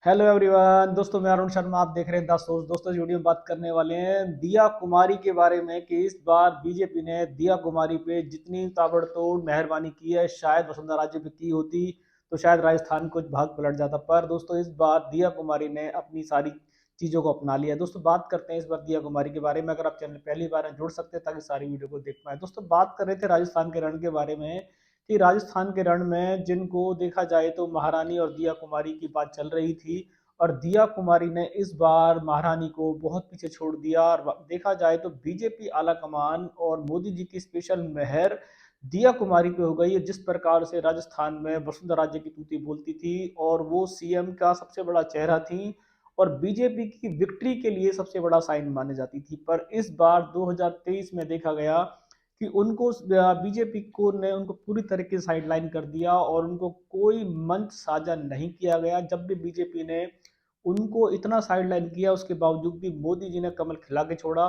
Hello everyone दोस्तों, मैं अरुण शर्मा। आप देख रहे हैं 10 दोस्त। दोस्तों, इस वीडियो में बात करने वाले हैं दिया कुमारी के बारे में कि इस बार बीजेपी ने दिया कुमारी पे जितनी ताबड़तोड़ मेहरबानी की है, शायद वसुंधरा राजे पे की होती तो शायद राजस्थान कुछ भाग पलट जाता। पर दोस्तों, इस बार दिया कुमारी ने अपनी सारी चीज़ों को अपना लिया है। दोस्तों, बात करते हैं इस बार दिया कुमारी के बारे में। अगर आप चैनल पहली बार हैं, जुड़ सकते हैं ताकि सारी वीडियो को देख पाए। दोस्तों, बात कर रहे थे राजस्थान के रण के बारे में कि राजस्थान के रण में जिनको देखा जाए तो महारानी और दिया कुमारी की बात चल रही थी, और दिया कुमारी ने इस बार महारानी को बहुत पीछे छोड़ दिया। और देखा जाए तो बीजेपी आला कमान और मोदी जी की स्पेशल मेहर दिया कुमारी पे हो गई है। जिस प्रकार से राजस्थान में वसुंधरा राजे की तूती बोलती थी और वो सीएम का सबसे बड़ा चेहरा थी और बीजेपी की विक्ट्री के लिए सबसे बड़ा साइन मानी जाती थी, पर इस बार 2023 में देखा गया कि उनको बीजेपी को ने उनको पूरी तरीके से साइडलाइन कर दिया और उनको कोई मंच साझा नहीं किया गया। जब भी बीजेपी ने उनको इतना साइडलाइन किया, उसके बावजूद भी मोदी जी ने कमल खिला के छोड़ा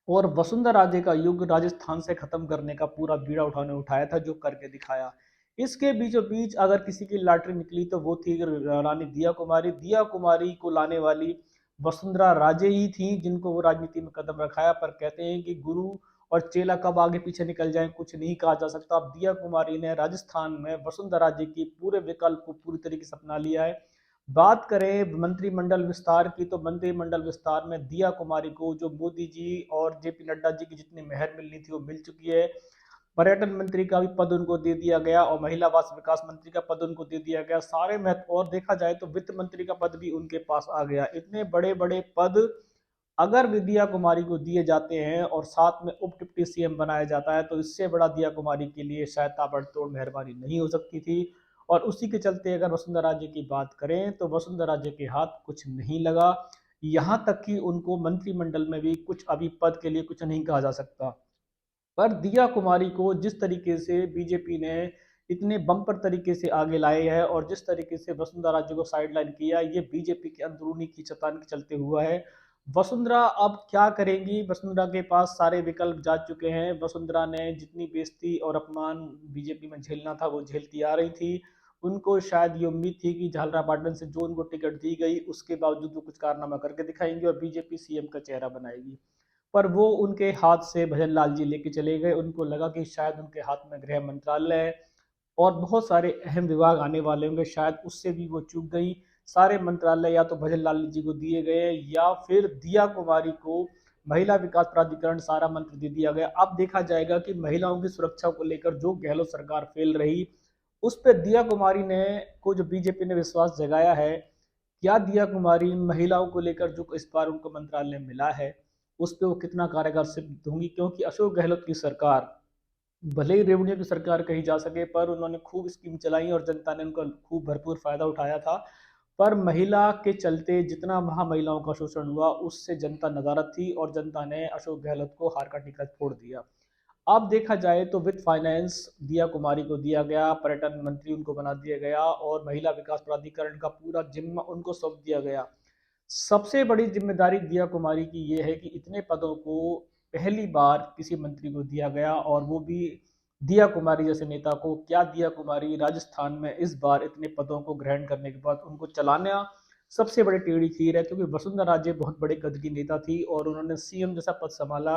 और वसुंधरा राजे का युग राजस्थान से खत्म करने का पूरा बीड़ा उठाने उठाया था, जो करके दिखाया। इसके बीचों बीच अगर किसी की लॉटरी निकली तो वो थी रानी दिया कुमारी। दिया कुमारी को लाने वाली वसुंधरा राजे ही थी, जिनको वो राजनीति में कदम रखाया। पर कहते हैं कि गुरु और चेला कब आगे पीछे निकल जाए कुछ नहीं कहा जा सकता। अब दिया कुमारी ने राजस्थान में वसुंधरा राजे की पूरे विकल्प को पूरी तरीके से अपना लिया है। बात करें मंत्रिमंडल विस्तार की तो मंत्रिमंडल विस्तार में दिया कुमारी को जो मोदी जी और जेपी नड्डा जी की जितनी मेहर मिलनी थी वो मिल चुकी है। पर्यटन मंत्री का भी पद उनको दे दिया गया और महिला बाल विकास मंत्री का पद उनको दे दिया गया। सारे महत्व, और देखा जाए तो वित्त मंत्री का पद भी उनके पास आ गया। इतने बड़े बड़े पद अगर विद्या कुमारी को दिए जाते हैं और साथ में उप डिप्टी सीएम बनाया जाता है तो इससे बड़ा दिया कुमारी के लिए शायद ताबड़तोड़ मेहरबानी नहीं हो सकती थी। और उसी के चलते अगर वसुंधरा राजे की बात करें तो वसुंधरा राजे के हाथ कुछ नहीं लगा। यहाँ तक कि उनको मंत्रिमंडल में भी कुछ अभी पद के लिए कुछ नहीं कहा जा सकता। पर दिया कुमारी को जिस तरीके से बीजेपी ने इतने बम्पर तरीके से आगे लाए हैं और जिस तरीके से वसुंधरा राजे को साइडलाइन किया, ये बीजेपी के अंदरूनी खींचतान के चलते हुआ है। वसुंधरा अब क्या करेंगी? वसुंधरा के पास सारे विकल्प जा चुके हैं। वसुंधरा ने जितनी बेइज्जती और अपमान बीजेपी में झेलना था वो झेलती आ रही थी। उनको शायद ये उम्मीद थी कि झालरापाटन से जो उनको टिकट दी गई उसके बावजूद वो कुछ कारनामा करके दिखाएंगे और बीजेपी सीएम का चेहरा बनाएगी। पर वो उनके हाथ से भजन लाल जी लेके चले गए। उनको लगा कि शायद उनके हाथ में गृह मंत्रालय और बहुत सारे अहम विभाग आने वाले होंगे, शायद उससे भी वो चूक गई। सारे मंत्रालय या तो भजन लाल जी को दिए गए या फिर दिया कुमारी को महिला विकास प्राधिकरण सारा मंत्र दे दिया गया। अब देखा जाएगा कि महिलाओं की सुरक्षा को लेकर जो गहलोत सरकार फेल रही, उस पर दिया कुमारी ने को जो बीजेपी ने विश्वास जगाया है, क्या दिया कुमारी महिलाओं को लेकर जो इस बार उनको मंत्रालय मिला है उस पर वो कितना कारगर सिद्ध होंगी? क्योंकि अशोक गहलोत की सरकार भले ही रेवड़ियों की सरकार कही जा सके, पर उन्होंने खूब स्कीम चलाई और जनता ने उनका खूब भरपूर फायदा उठाया था। पर महिला के चलते जितना वहां महिलाओं का शोषण हुआ उससे जनता नदारद थी और जनता ने अशोक गहलोत को हार का टिकट फोड़ दिया। अब देखा जाए तो विद फाइनेंस दिया कुमारी को दिया गया, पर्यटन मंत्री उनको बना दिया गया और महिला विकास प्राधिकरण का पूरा जिम्मा उनको सौंप दिया गया। सबसे बड़ी जिम्मेदारी दिया कुमारी की ये है कि इतने पदों को पहली बार किसी मंत्री को दिया गया और वो भी दिया कुमारी जैसे नेता को। क्या दिया कुमारी राजस्थान में इस बार इतने पदों को ग्रहण करने के बाद उनको चलाना सबसे बड़ी टेढ़ी खीर है, क्योंकि वसुंधरा राजे बहुत बड़े कद की नेता थी और उन्होंने सीएम जैसा पद संभाला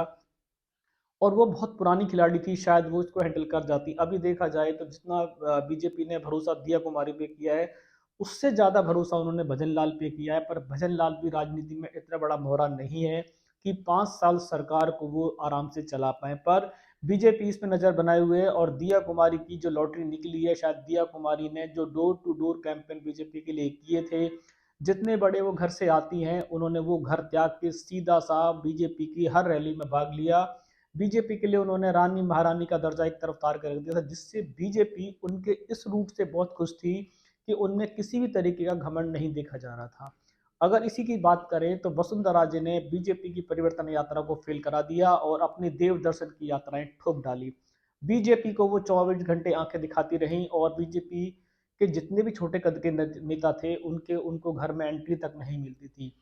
और वो बहुत पुरानी खिलाड़ी थी, शायद वो इसको हैंडल कर जाती। अभी देखा जाए तो जितना बीजेपी ने भरोसा दिया कुमारी पे किया है उससे ज्यादा भरोसा उन्होंने भजन लाल पे किया है। पर भजन लाल भी राजनीति में इतना बड़ा मोहरा नहीं है कि 5 साल सरकार को वो आराम से चला पाए। पर बीजेपी इस पे नजर बनाए हुए है और दिया कुमारी की जो लॉटरी निकली है, शायद दिया कुमारी ने जो door to door campaign BJP के लिए किए थे, जितने बड़े वो घर से आती हैं उन्होंने वो घर त्याग के सीधा सा बीजेपी की हर रैली में भाग लिया। बीजेपी के लिए उन्होंने रानी महारानी का दर्जा एक तरफ तार कर रख दिया था, जिससे बीजेपी उनके इस रूट से बहुत खुश थी कि उनमें किसी भी तरीके का घमंड नहीं देखा जा रहा था। अगर इसी की बात करें तो वसुंधरा राजे ने बीजेपी की परिवर्तन यात्रा को फेल करा दिया और अपनी देव दर्शन की यात्राएं ठोक डाली। बीजेपी को वो 24 घंटे आंखें दिखाती रहीं और बीजेपी के जितने भी छोटे कद के नेता थे उनके उनको घर में एंट्री तक नहीं मिलती थी।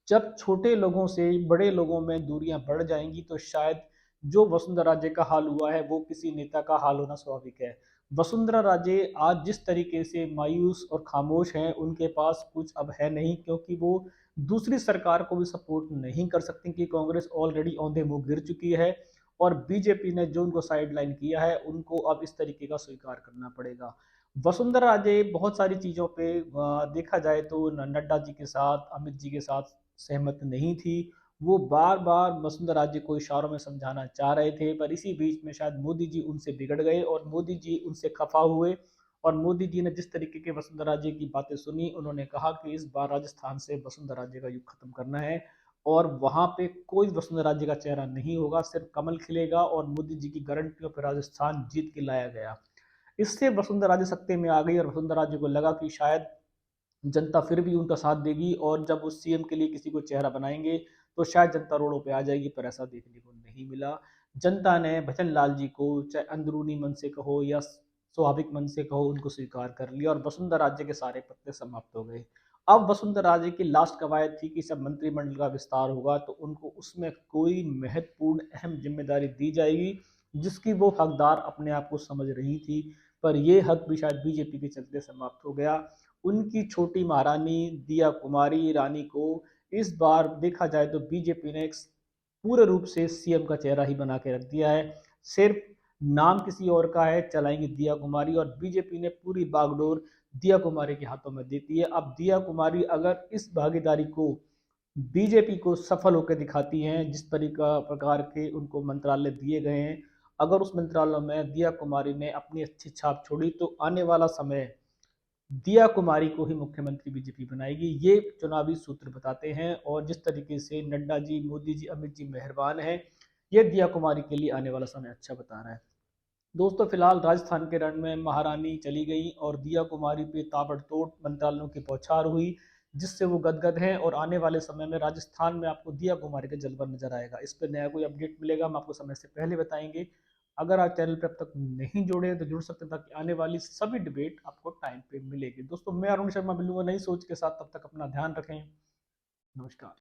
जब छोटे लोगों से बड़े लोगों में दूरियां बढ़ जाएंगी तो शायद जो वसुंधरा राजे का हाल हुआ है वो किसी नेता का हाल होना स्वाभाविक है। वसुंधरा राजे आज जिस तरीके से मायूस और खामोश हैं, उनके पास कुछ अब है नहीं, क्योंकि वो दूसरी सरकार को भी सपोर्ट नहीं कर सकती कि कांग्रेस ऑलरेडी औंधे मुंह गिर चुकी है और बीजेपी ने जो उनको साइडलाइन किया है उनको अब इस तरीके का स्वीकार करना पड़ेगा। वसुंधरा राजे बहुत सारी चीज़ों पे देखा जाए तो नड्डा जी के साथ, अमित जी के साथ सहमत नहीं थी। वो बार-बार वसुंधरा राजे को इशारों में समझाना चाह रहे थे, पर इसी बीच में शायद मोदी जी उनसे बिगड़ गए और मोदी जी उनसे खफा हुए और मोदी जी ने जिस तरीके के वसुंधरा राजे की बातें सुनी, उन्होंने कहा कि इस बार राजस्थान से वसुंधरा राजे का युग खत्म करना है और वहाँ पे कोई वसुंधरा राजे का चेहरा नहीं होगा, सिर्फ कमल खिलेगा और मोदी जी की गारंटियों पर राजस्थान जीत के लाया गया। इससे वसुंधरा राजे सत्ते में आ गई और वसुंधरा राजे को लगा कि शायद जनता फिर भी उनका साथ देगी और जब वो सीएम के लिए किसी को चेहरा बनाएंगे तो शायद जनता रोडों पे आ जाएगी, पर ऐसा देखने को नहीं मिला। जनता ने भजन लाल जी को चाहे अंदरूनी मन से कहो या स्वाभाविक मन से कहो, उनको स्वीकार कर लिया और वसुंधरा राजे के सारे पत्ते समाप्त हो गए। अब वसुंधरा राजे की लास्ट कवायद थी कि जब मंत्रिमंडल का विस्तार होगा तो उनको उसमें कोई महत्वपूर्ण अहम जिम्मेदारी दी जाएगी जिसकी वो हकदार अपने आप को समझ रही थी, पर ये हक भी शायद बीजेपी के चलते समाप्त हो गया। उनकी छोटी महारानी दिया कुमारी रानी को इस बार देखा जाए तो बीजेपी ने एक पूरे रूप से सीएम का चेहरा ही बना के रख दिया है। सिर्फ नाम किसी और का है, चलाएंगी दिया कुमारी और बीजेपी ने पूरी बागडोर दिया कुमारी के हाथों में देती है। अब दिया कुमारी अगर इस भागीदारी को बीजेपी को सफल होकर दिखाती हैं, जिस तरीका प्रकार के उनको मंत्रालय दिए गए हैं, अगर उस मंत्रालय में दिया कुमारी ने अपनी अच्छी छाप छोड़ी तो आने वाला समय दिया कुमारी को ही मुख्यमंत्री बीजेपी बनाएगी, ये चुनावी सूत्र बताते हैं। और जिस तरीके से नड्डा जी, मोदी जी, अमित जी मेहरबान हैं, ये दिया कुमारी के लिए आने वाला समय अच्छा बता रहा है। दोस्तों फिलहाल राजस्थान के रण में महारानी चली गई और दिया कुमारी पे ताबड़तोड़ मंत्रालयों की बौछार हुई, जिससे वो गदगद हैं और आने वाले समय में राजस्थान में आपको दिया कुमारी का जलवा नजर आएगा। इस पर नया कोई अपडेट मिलेगा हम आपको समय से पहले बताएंगे। अगर आप चैनल पे अब तक नहीं जुड़े हैं तो जुड़ सकते हैं ताकि आने वाली सभी डिबेट आपको टाइम पे मिलेगी। दोस्तों मैं अरुण शर्मा मिलूंगा नई सोच के साथ, तब तक अपना ध्यान रखें। नमस्कार।